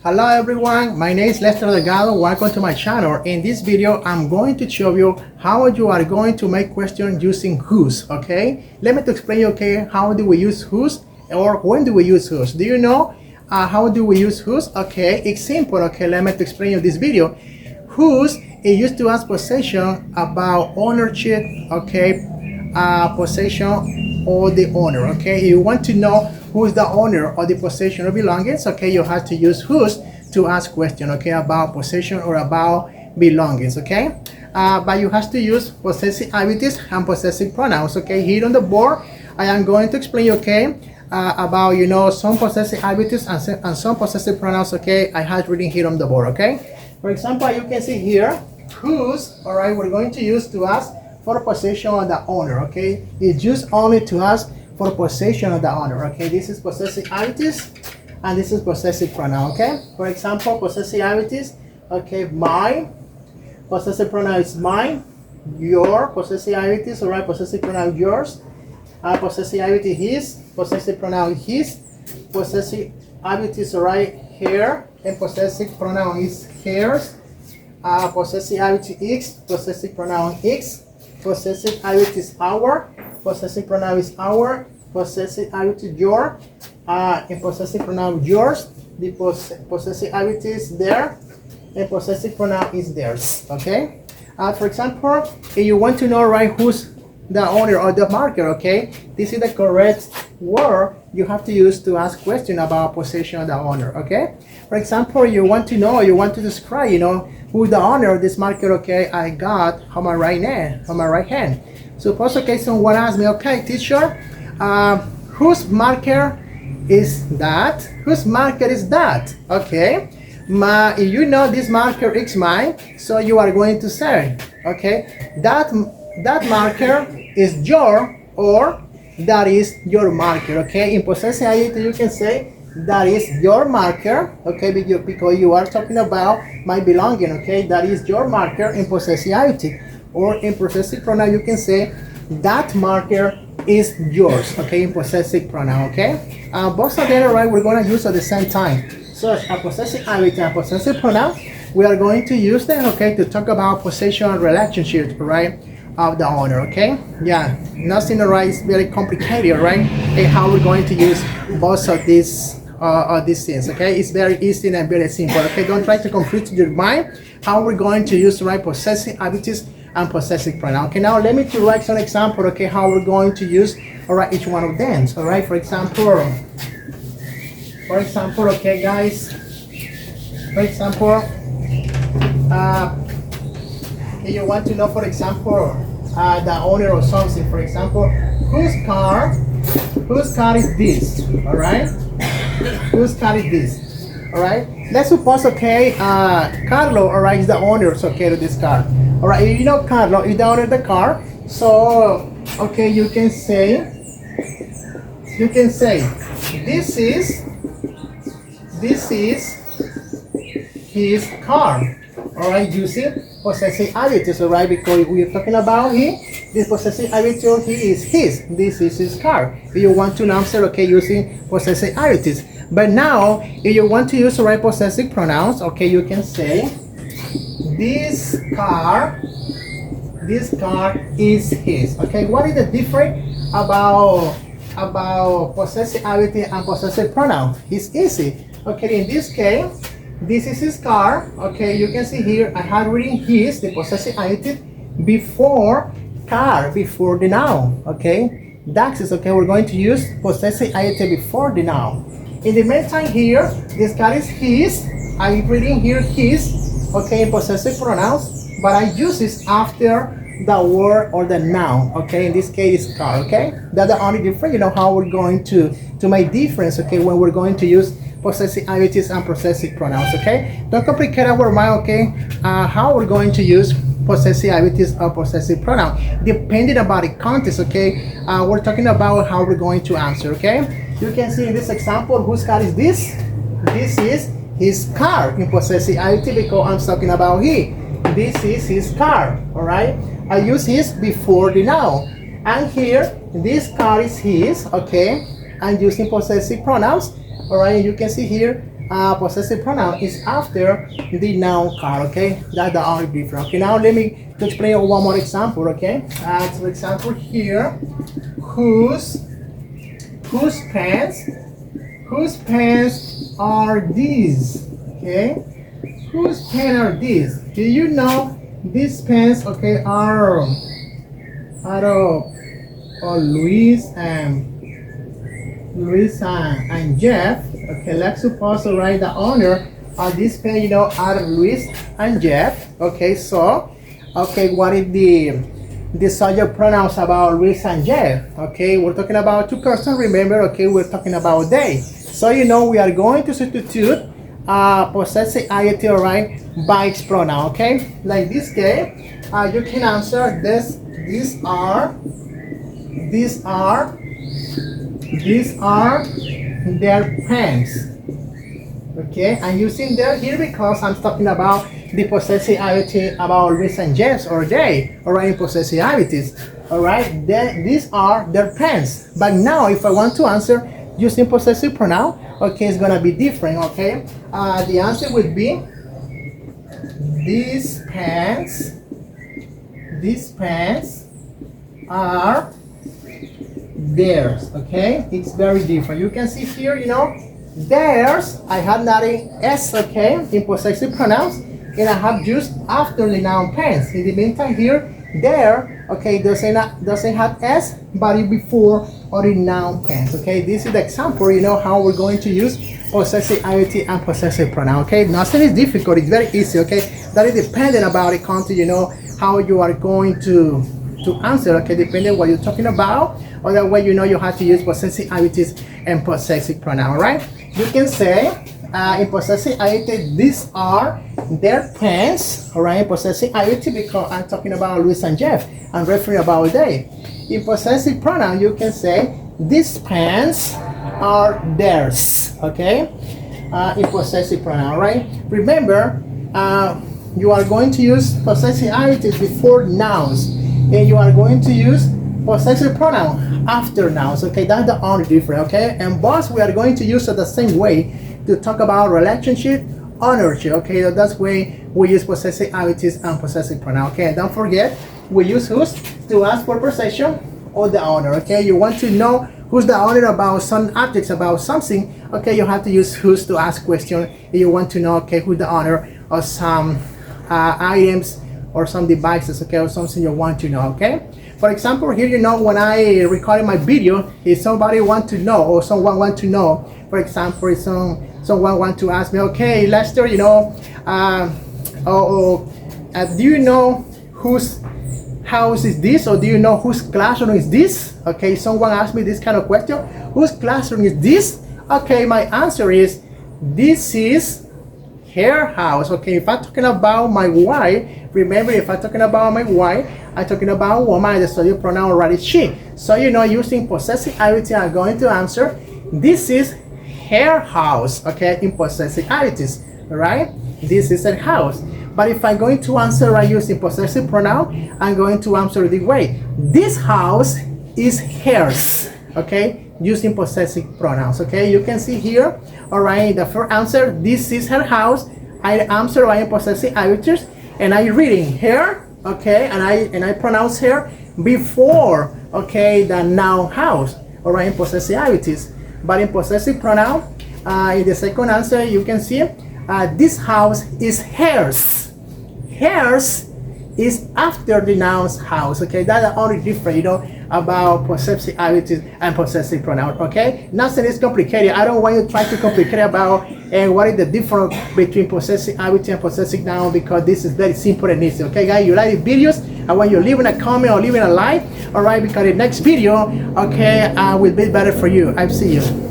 Hello everyone, my name is Lester Delgado. Welcome to my channel. In this video, I'm going to show you how you are going to make questions using whose, okay? Let me to explain you, okay, how do we use whose or when do we use whose? Do you know how do we use whose? Okay, it's simple, okay? Let me to explain you this video. Whose is used to ask possession about ownership, okay? Possession or the owner, okay? You want to know who is the owner of the possession or belongings, okay? You have to use whose to ask question, okay, about possession or about belongings, okay? But you have to use possessive abilities and possessive pronouns, okay? Here on the board, I am going to explain you, okay, about, you know, some possessive abilities and some possessive pronouns, okay? I have written here on the board, okay? For example, you can see here, whose, all right, we're going to use to ask for possession of the owner, okay? It's used only to ask for possession of the owner, okay? This is possessivities and this is possessive pronoun, okay? For example, possessivities, okay, mine, possessive pronoun is mine, your, possessivities, all right, possessive pronoun yours, possessivity his, possessive pronoun his, possessivities, all right, her, and possessive pronoun is hers, possessivity x, possessive pronoun x, possessivity is our, possessive pronoun is our, possessivity your, and possessive pronoun yours, the possessivity is there, and possessive pronoun is theirs, okay? For example, if you want to know, right, who's the owner of the marker, okay? This is the correct word you have to use to ask question about possession of the owner, okay? For example, you want to know, you want to describe, you know, who the owner of this marker, okay? I got on my right hand. Suppose, okay, someone asks me, okay, teacher, whose marker is that? Whose marker is that? Okay, if you know this marker is mine, so you are going to say, okay, that marker is your, or that is your marker, okay? In possessivity, you can say that is your marker, okay, because you are talking about my belonging, okay? That is your marker in possessivity. Or in possessive pronoun, you can say that marker is yours, okay, in possessive pronoun, okay? Both of them, right, we're going to use at the same time. So a possessive ability and possessive pronoun, we are going to use them, okay, to talk about possession relationship, right, of the owner, okay? Yeah, nothing, right, is very complicated, right, and how we're going to use both of these things, okay? It's very easy and very simple, okay? Don't try to confuse your mind how we're going to use, right, possessive abilities and possessive pronoun. Okay, now let me to write some example, okay, how we're going to use, all right, each one of them. All right, for example, okay, guys, for example, if you want to know, for example, the owner of something, for example, whose car is this? All right, whose car is this? All right, let's suppose, okay, Carlo, all right, is the owner, okay, of this car. All right, you know Carlo is the owner of the car, so okay, you can say this is his car. All right, using possessive abilities, all right, because we are talking about this possessive ability, he is his. This is his car. If you want to answer, okay, using possessive abilities. But now, if you want to use the right possessive pronouns, okay, you can say this car is his. Okay, what is the difference about possessivity and possessive pronoun? It's easy. Okay, in this case, this is his car. Okay, you can see here I have written his, the possessivity, before car, before the noun. Okay, that is okay. We're going to use possessivity before the noun. In the meantime, here this car is his. I'm reading here his, okay, in possessive pronouns, but I use this after the word or the noun, okay? In this case, it's car, okay? That's the only difference, you know, how we're going to make difference, okay, when we're going to use possessive abilities and possessive pronouns, okay? Don't complicate our mind, okay? How we're going to use possessive abilities or possessive pronoun, depending about the context, okay? We're talking about how we're going to answer, okay? You can see in this example, whose car is this? This is his car in possessivity because I'm talking about he. This is his car, all right? I use his before the noun. And here, this car is his, okay? I'm using possessive pronouns, all right? You can see here, possessive pronoun is after the noun card, okay? That's the only difference. Okay, now let me to explain one more example, okay? For example here, whose pants are these? Okay, whose pants are these? Do you know these pants, okay, are Luis and Jeff. Okay, let's suppose, right, the owner of this pants, you know, are Luis and Jeff. Okay, so, okay, what is the subject pronouns about Luis and Jeff? Okay, we're talking about two persons, remember, okay, we're talking about they. So, you know, we are going to substitute possessive adjective, right, by its pronoun, okay? Like this case, you can answer this, these are their pants. Okay, I'm using their here because I'm talking about the possessive adjective about Luis and Jeff or they, alright, in possessive adjectives. Alright, these are their pants. But now if I want to answer using possessive pronoun, okay, it's gonna be different, okay? The answer would be these pants are theirs, okay? It's very different. You can see here, you know, theirs, I have not an S, okay, in possessive pronouns, and I have used after the noun pants. In the meantime here, there, okay, doesn't have S, but it before or in noun pants, okay? This is the example, you know, how we're going to use possessive adjective and possessive pronoun, okay? Nothing is difficult, it's very easy, okay? That is dependent about it, content, you know, how you are going to answer, okay, depending on what you're talking about, or that way you know you have to use possessive adjectives and possessive pronoun, right? You can say in possessive adjective, these are their pants, all right? Possessive adjective because I'm talking about Luis and Jeff. I'm referring about they. In possessive pronoun, you can say these pants are theirs, okay? In possessive pronoun, right? Remember, you are going to use possessive adjectives before nouns, and you are going to use possessive pronoun after nouns, okay? That's the only difference, okay? And both we are going to use it the same way to talk about relationship, ownership, okay? That's way we use possessive adjectives and possessive pronoun, okay? And don't forget, we use whose to ask for possession or the owner, okay? You want to know who's the owner about some objects, about something, okay? You have to use whose to ask question. You want to know, okay, who's the owner of some items or some devices, okay, or something you want to know, okay? For example, here, you know, when I recorded my video, if somebody want to know, or someone want to know, for example, if someone want to ask me, okay, Lester, you know, do you know whose house is this, or do you know whose classroom is this? Okay, someone asked me this kind of question, whose classroom is this? Okay, my answer is, this is her house. Okay, if I'm talking about my wife, remember, if I'm talking about my wife, I'm talking about woman, the subject pronoun already she. So, you know, using possessive adjective, I'm going to answer, this is her house, okay, in possessive adjectives, right? This is her house. But if I'm going to answer right using possessive pronoun, I'm going to answer the way, this house is hers, okay, using possessive pronouns, okay? You can see here, all right, the first answer, this is her house, I answer by possessive adjectives, and I reading her, okay, and I pronounce her before, okay, the noun house, all right, in possessive adjectives. But in possessive pronoun, in the second answer, you can see this house is hers. Hers is after the noun's house, okay? That's the only difference, you know, about possessive adjectives and possessive pronoun, okay? Nothing is complicated. I don't want you to try to complicate about what is the difference between possessive adjective and possessive noun, because this is very simple and easy, okay, guys? You like the videos, I want you to leave in a comment or leave in a like, all right? Because the next video, okay, will be better for you. I'll see you.